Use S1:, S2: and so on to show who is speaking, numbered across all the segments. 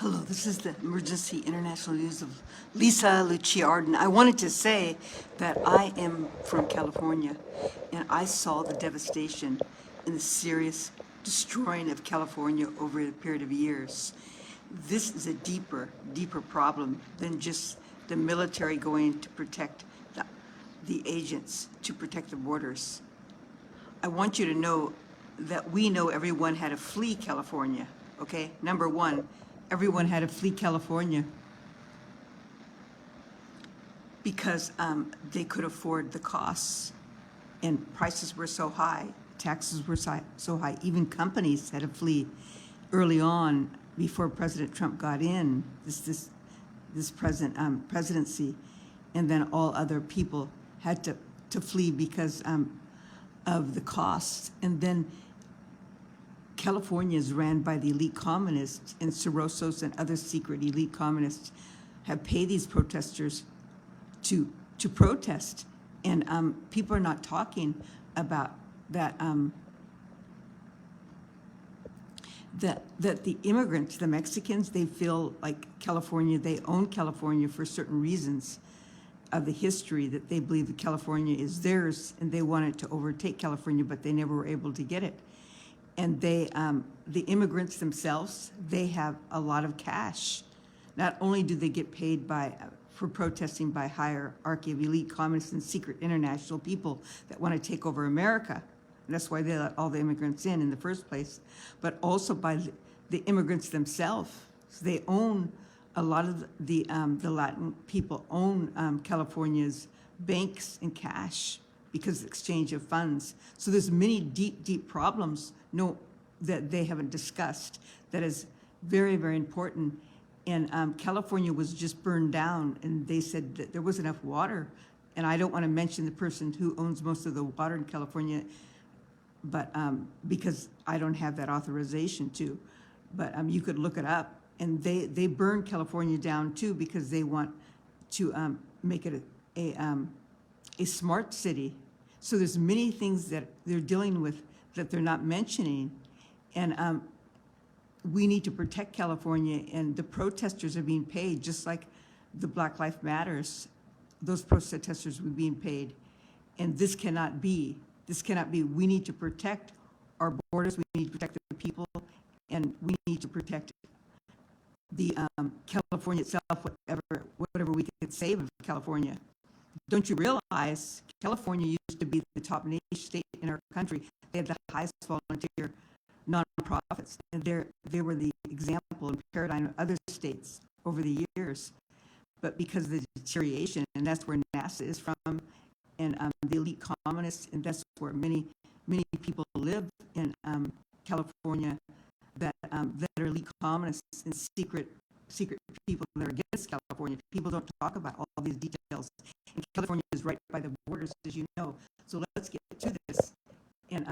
S1: Hello, this is the Emergency International News of Lisa Lucia Arden. I wanted to say that I am from California, and I saw the devastation and the serious destroying of California over a period of years. This is a deeper problem than just the military going to protect the agents, to protect the borders. I want you to know that we know everyone had to flee California, okay? Number one, everyone had to flee California because they could afford the costs, and prices were so high, taxes were so high. Even companies had to flee early on before President Trump got in this presidency, and then all other people had to flee because of the costs. And then California is ran by the elite communists, and Sorossos and other secret elite communists have paid these protesters to protest. And people are not talking about that, that the immigrants, the Mexicans, they feel like California, they own California for certain reasons of the history, that they believe that California is theirs and they wanted to overtake California, but they never were able to get it. And they, the immigrants themselves, they have a lot of cash. Not only do they get paid for protesting by hierarchy of elite communists and secret international people that want to take over America. And that's why they let all the immigrants in the first place, but also by the immigrants themselves. So they own, a lot of the Latin people own California's banks and cash because of exchange of funds. So there's many deep problems that they haven't discussed that is very, very important. And California was just burned down, and they said that there wasn't enough water. And I don't want to mention the person who owns most of the water in California, but because I don't have that authorization to. But you could look it up. And they burned California down too because they want to make it a smart city. So there's many things that they're dealing with that they're not mentioning. And we need to protect California, and the protesters are being paid just like the Black Lives Matters. Those protesters were being paid. And this cannot be. This cannot be. We need to protect our borders. We need to protect the people, and we need to protect the California itself, whatever we could save of California. Don't you realize California used to be the top nation state in our country? They had the highest volunteer nonprofits, and they were the example and paradigm of other states over the years. But because of the deterioration, and that's where NASA is from, and the elite communists, and that's where many people live in California, that are elite communists and secret people that are against California. People don't talk about all these details. And California is right by the borders, as you know. So let's get to this and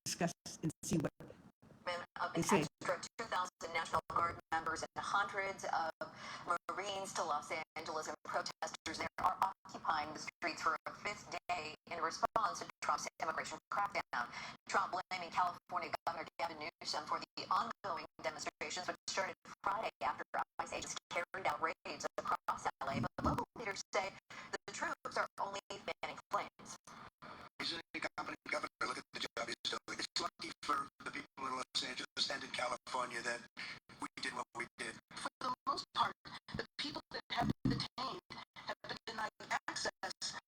S1: discuss and see what they say.
S2: Extra 2,000 National Guard members and hundreds of Marines to Los Angeles, and protesters there are occupying the streets for a fifth day in response to Trump's immigration crackdown. Trump blaming California Governor Gavin Newsom for the ongoing demonstrations, which started Friday after ICE agents carried out raids across LA. But local leaders say the troops are only fanning flames.
S3: He's an incompetent governor. Look at the job he's doing. It's lucky for the people in Los Angeles and in California that we did what we did.
S4: For the most part, the people that have been detained have been denied access to.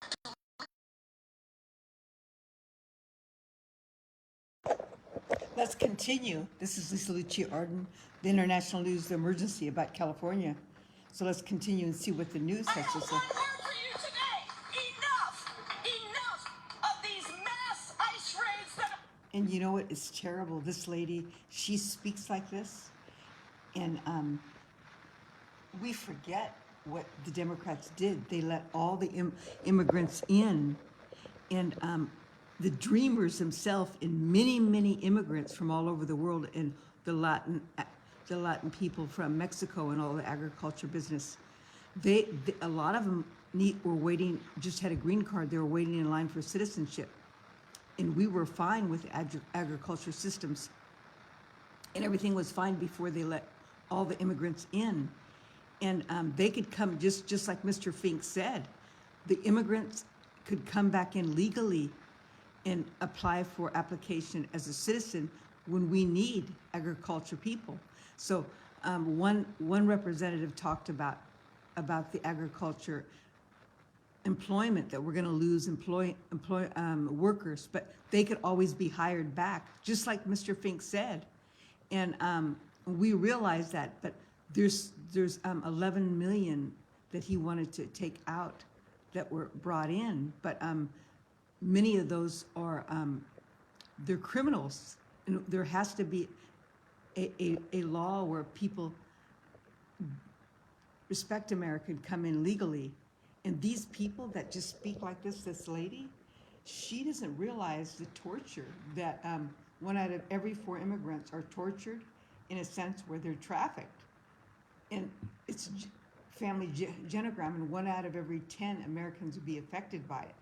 S1: Let's continue. This is Lisa Lucia Arden, the International News, the emergency about California. So let's continue and see what the news has to say. And you know what? It's terrible. This lady, she speaks like this, and we forget what the Democrats did. They let all the immigrants in, and the dreamers themselves, and many immigrants from all over the world, and the Latin people from Mexico and all the agriculture business. A lot of them were waiting, just had a green card. They were waiting in line for citizenship. And we were fine with agriculture systems. And everything was fine before they let all the immigrants in. And they could come, just like Mr. Fink said, the immigrants could come back in legally and apply for application as a citizen when we need agriculture people. So one representative talked about the agriculture employment, that we're going to lose workers, but they could always be hired back, just like Mr. Fink said. And we realize that, but there's 11 million that he wanted to take out that were brought in, but many of those are they're criminals, and there has to be a law where people respect America and come in legally. And these people that just speak like this lady, she doesn't realize the torture that 1 out of every 4 immigrants are tortured in a sense where they're trafficked. And it's family genogram, and 1 out of every 10 Americans would be affected by it.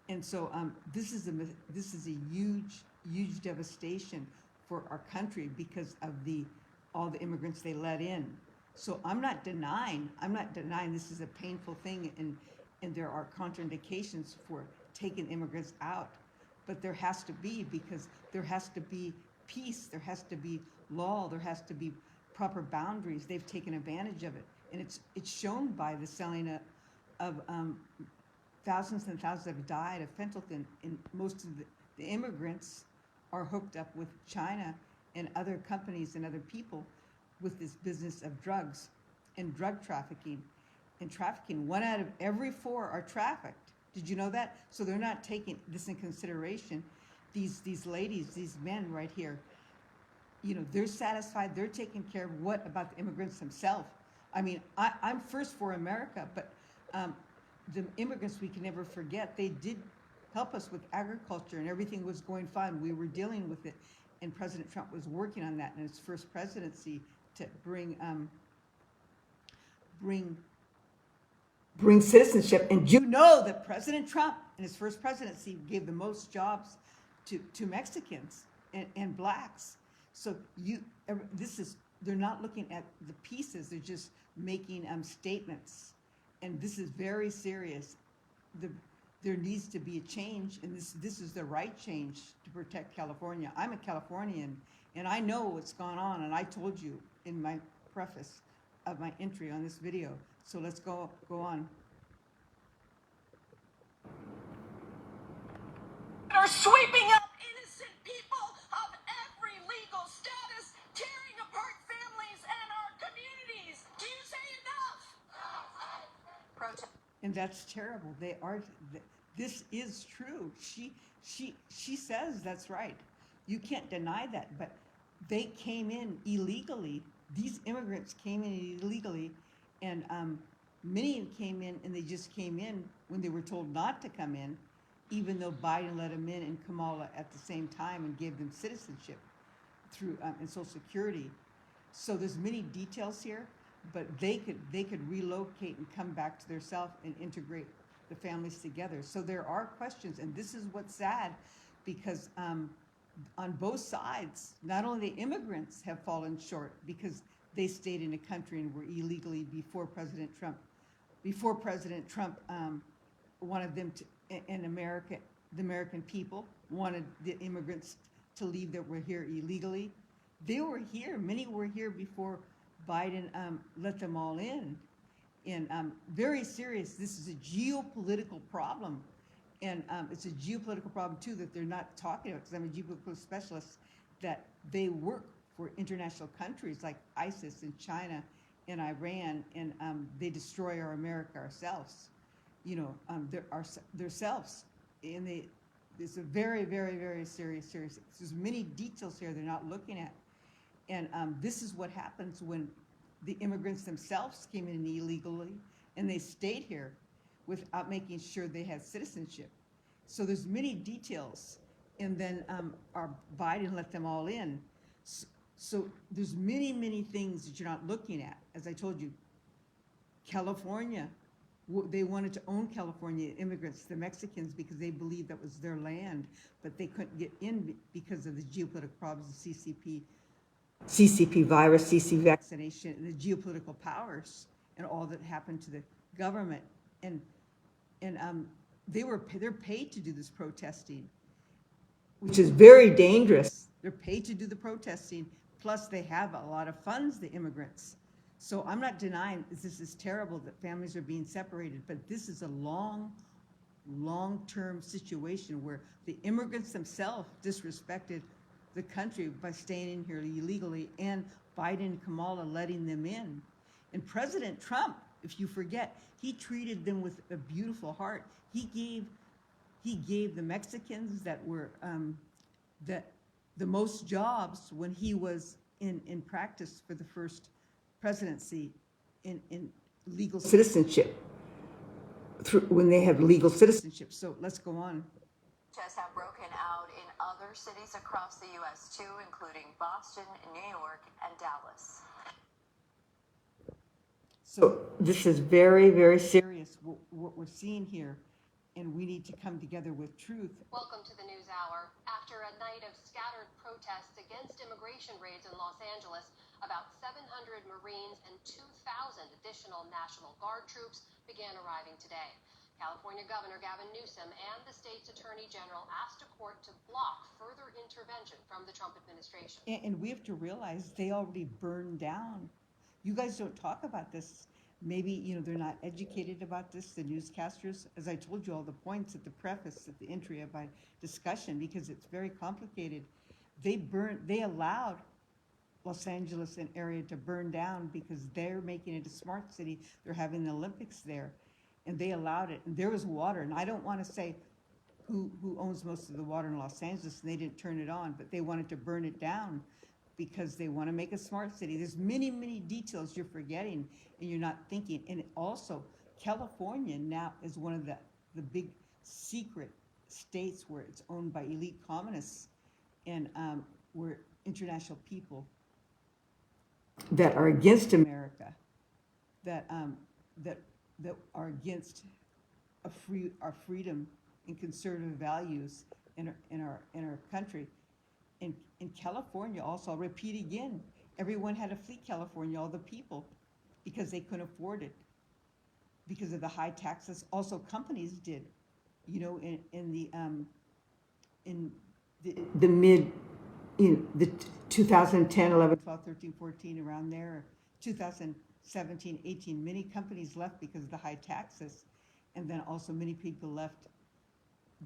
S1: And so this is a huge devastation for our country because of all the immigrants they let in. So I'm not denying this is a painful thing, and there are contraindications for taking immigrants out, but there has to be, because there has to be peace, there has to be law, there has to be proper boundaries. They've taken advantage of it, and it's shown by the selling of thousands and thousands have died of fentanyl, and most of the immigrants are hooked up with China and other companies and other people with this business of drugs and drug trafficking. And trafficking, 1 out of every 4 are trafficked. Did you know that? So they're not taking this in consideration. These ladies, these men right here, you know, they're satisfied, they're taking care of. What about the immigrants themselves? I mean, I'm first for America, but the immigrants, we can never forget, they did help us with agriculture, and everything was going fine. We were dealing with it, and President Trump was working on that in his first presidency to bring citizenship. And you know that President Trump in his first presidency gave the most jobs to Mexicans and blacks. So they're not looking at the pieces, they're just making statements. And this is very serious. There needs to be a change, and this is the right change to protect California. I'm a Californian, and I know what's gone on, and I told you in my preface of my entry on this video. So let's go on.
S4: Are sweeping up innocent people of every legal status, tearing apart families and our communities. Do you say enough?
S1: And that's terrible. They are. This is true. She says that's right. You can't deny that. But they came in illegally. These immigrants came in illegally, and many came in, and they just came in when they were told not to come in, even though Biden let them in and Kamala at the same time and gave them citizenship through and Social Security. So there's many details here, but they could relocate and come back to their self and integrate the families together. So there are questions, and this is what's sad, because on both sides, not only the immigrants have fallen short because they stayed in a country and were illegally before President Trump wanted them to, in America, the American people wanted the immigrants to leave that were here illegally. They were here, many were here before Biden let them all in. And very serious, this is a geopolitical problem. And it's a geopolitical problem too that they're not talking about, because I'm a geopolitical specialist, that they work for international countries like ISIS and China and Iran, and they destroy our America ourselves, you know, themselves. And it's a very, very, very serious. There's many details here they're not looking at. And this is what happens when the immigrants themselves came in illegally and they stayed here without making sure they had citizenship. So there's many details. And then our Biden let them all in. So there's many, many things that you're not looking at. As I told you, California, they wanted to own California, immigrants, the Mexicans, because they believed that was their land, but they couldn't get in because of the geopolitical problems, the CCP CCP virus, CC vaccination, and the geopolitical powers, and all that happened to the government. And they're paid to do this protesting, which is very dangerous. They're paid to do the protesting, plus they have a lot of funds, the immigrants. So I'm not denying this is terrible that families are being separated, but this is a long-term situation where the immigrants themselves disrespected the country by staying in here illegally, and Biden and Kamala letting them in. And President Trump, if you forget, he treated them with a beautiful heart. He gave the Mexicans that were the most jobs when he was in practice for the first presidency in legal citizenship, when they have legal citizenship. So let's go on.
S2: Protests have broken out in other cities across the U.S. too, including Boston, New York, and Dallas.
S1: So this is very, very serious, what we're seeing here, and we need to come together with truth.
S5: Welcome to the News Hour. After a night of scattered protests against immigration raids in Los Angeles, about 700 Marines and 2,000 additional National Guard troops began arriving today. California Governor Gavin Newsom and the state's Attorney General asked a court to block further intervention from the Trump administration.
S1: And we have to realize they already burned down. You guys don't talk about this. Maybe, they're not educated about this, the newscasters. As I told you, all the points at the preface, at the entry of my discussion, because it's very complicated. They allowed Los Angeles and area to burn down because they're making it a smart city. They're having the Olympics there, and they allowed it. And there was water, and I don't want to say who owns most of the water in Los Angeles, and they didn't turn it on, but they wanted to burn it down because they want to make a smart city. There's many, many details you're forgetting and you're not thinking. And also, California now is one of the big secret states where it's owned by elite communists, and where international people that are against America, that are against our freedom and conservative values in our country. In California also, I'll repeat again, everyone had to flee California, all the people, because they couldn't afford it, because of the high taxes. Also, companies did, in the mid, the 2010, 11, 12, 13, 14, around there, 2017, 18, many companies left because of the high taxes. And then also many people left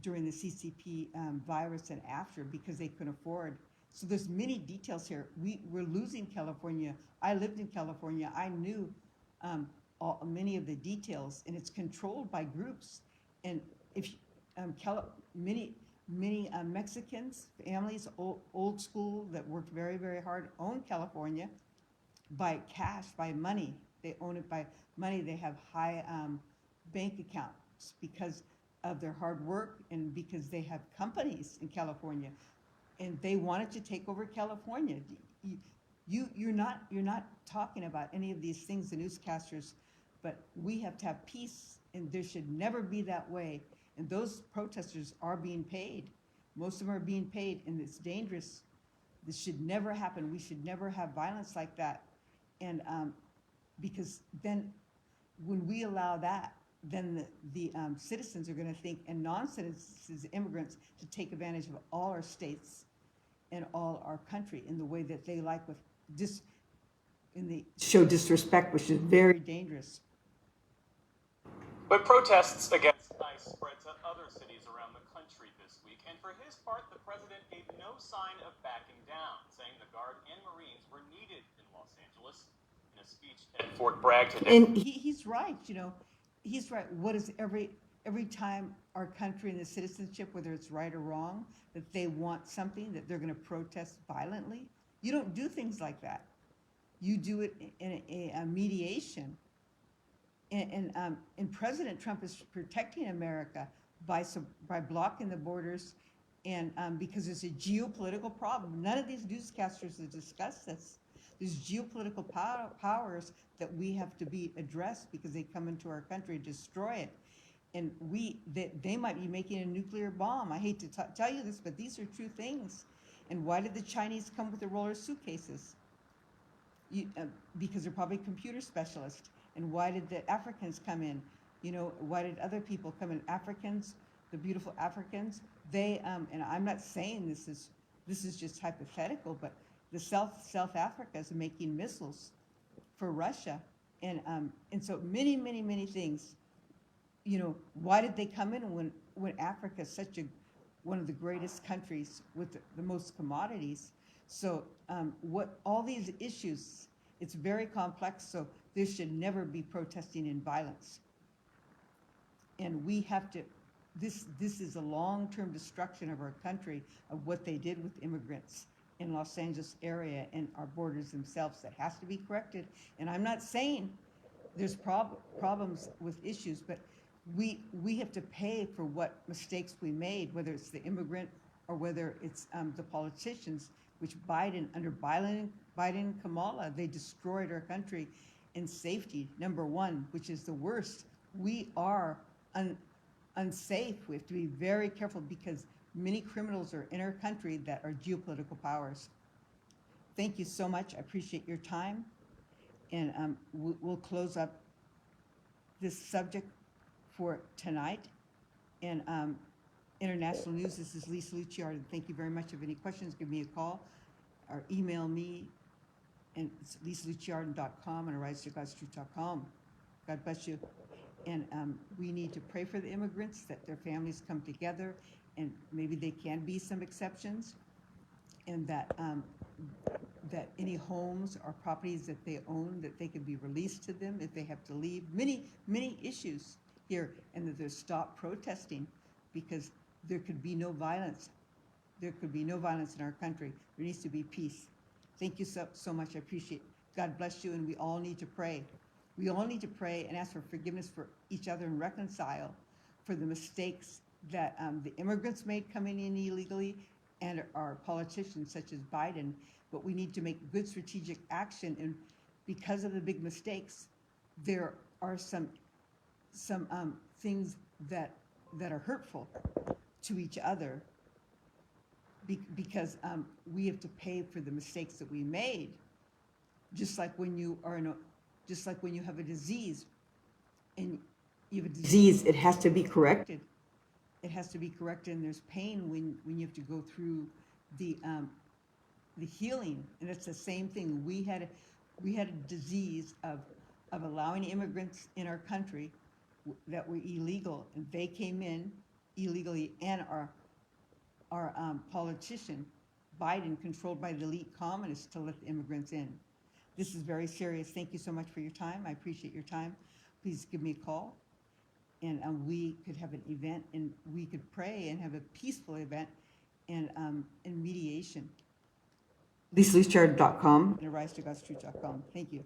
S1: during the CCP virus and after because they couldn't afford. So there's many details here. We're losing California. I lived in California. I knew many of the details, and it's controlled by groups. And if many Mexicans, families, old school that worked very, very hard, own California by cash, by money. They own it by money. They have high bank accounts because of their hard work and because they have companies in California, and they wanted to take over California. You're not talking about any of these things, the newscasters, but we have to have peace, and there should never be that way. And those protesters are being paid. Most of them are being paid, and it's dangerous. This should never happen. We should never have violence like that. And because then when we allow that, then the citizens are going to think, and non-citizens, immigrants, to take advantage of all our states and all our country in the way that they like, with show disrespect, which is very dangerous.
S6: But protests against ICE spread to other cities around the country this week, and for his part, the president gave no sign of backing down, saying the Guard and Marines were needed in Los Angeles. In a speech at Fort Bragg today.
S1: And he's right, he's right. What is every time our country and the citizenship, whether it's right or wrong, that they want something, that they're going to protest violently? You don't do things like that. You do it in a mediation. And President Trump is protecting America by blocking the borders, and because there's a geopolitical problem. None of these newscasters have discussed this. There's geopolitical powers that we have to be addressed because they come into our country and destroy it. And they might be making a nuclear bomb. I hate to tell you this, but these are true things. And why did the Chinese come with the roller suitcases? because they're probably computer specialists. And why did the Africans come in? You know, why did other people come in? Africans, the beautiful Africans, they, and I'm not saying this is just hypothetical, but the South Africa is making missiles for Russia. And so many things. You know, why did they come in when Africa is such one of the greatest countries with the most commodities? So what all these issues, it's very complex, so there should never be protesting in violence. And we have to, this is a long-term destruction of our country, of what they did with immigrants in Los Angeles area and our borders themselves. That has to be corrected. And I'm not saying there's problems with issues, but we have to pay for what mistakes we made, whether it's the immigrant or whether it's the politicians, which under Biden and Kamala, they destroyed our country in safety, number one, which is the worst. We are unsafe. We have to be very careful because many criminals are in our country that are geopolitical powers. Thank you so much. I appreciate your time. And we'll close up this subject for tonight. And international news, this is Lisa Luciardo. Thank you very much. If you have any questions, give me a call or email me. And it's lisaluciardo.com and arisetogodstruth.com. God bless you. And we need to pray for the immigrants, that their families come together, and maybe they can be some exceptions, and that that any homes or properties that they own, that they can be released to them if they have to leave. Many issues here, and that they stop protesting, because there could be no violence. There could be no violence in our country. There needs to be peace. Thank you so much. I appreciate it. God bless you, and we all need to pray. We all need to pray and ask for forgiveness for each other and reconcile for the mistakes that the immigrants made coming in illegally and our politicians such as Biden. But we need to make good strategic action, and because of the big mistakes, there are some things that are hurtful to each other, because we have to pay for the mistakes that we made. Just like when you have a disease, and you have a disease, it has to be corrected. It has to be corrected, and there's pain when you have to go through the healing. And it's the same thing. We had a disease of allowing immigrants in our country that were illegal, and they came in illegally, and our politician Biden, controlled by the elite communists, to let the immigrants in. This is very serious. Thank you so much for your time. I appreciate your time. Please give me a call, and we could have an event, and we could pray and have a peaceful event and mediation. LisaLuciard.com and arisetogodstruth.com. Thank you.